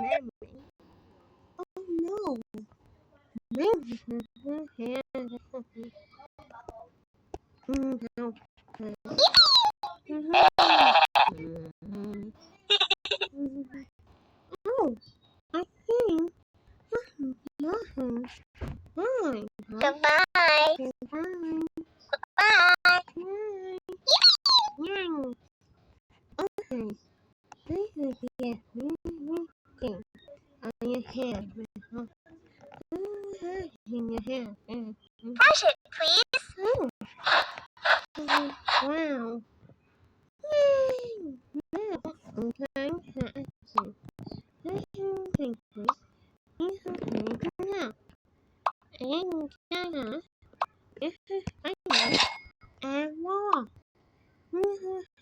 Oh no. Oh, I think nothing. Fine. Goodbye. Goodbye. Bye. Bye. Yeah. Okay. This is okay. On your hair. In your hair. Brush it, please. Oh. Wow. Yay. Now, okay. Thank you. Now, and this is famous and raw.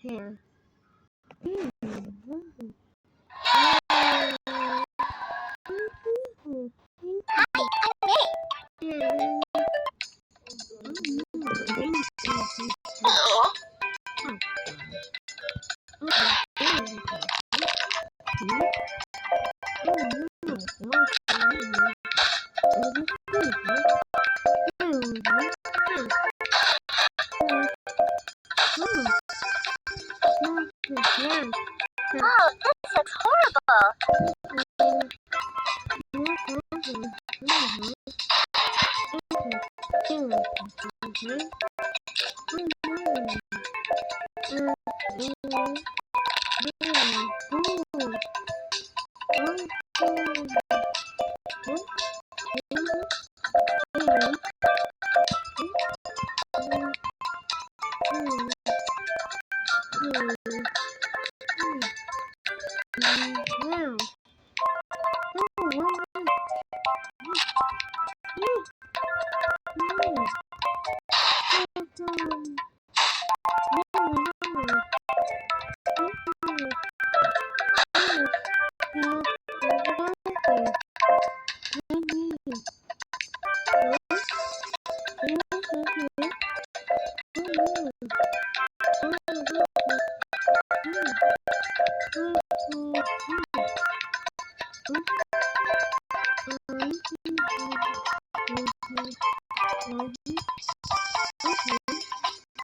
Here. Hi, I'm Nick. Oh. Oh, this looks horrible.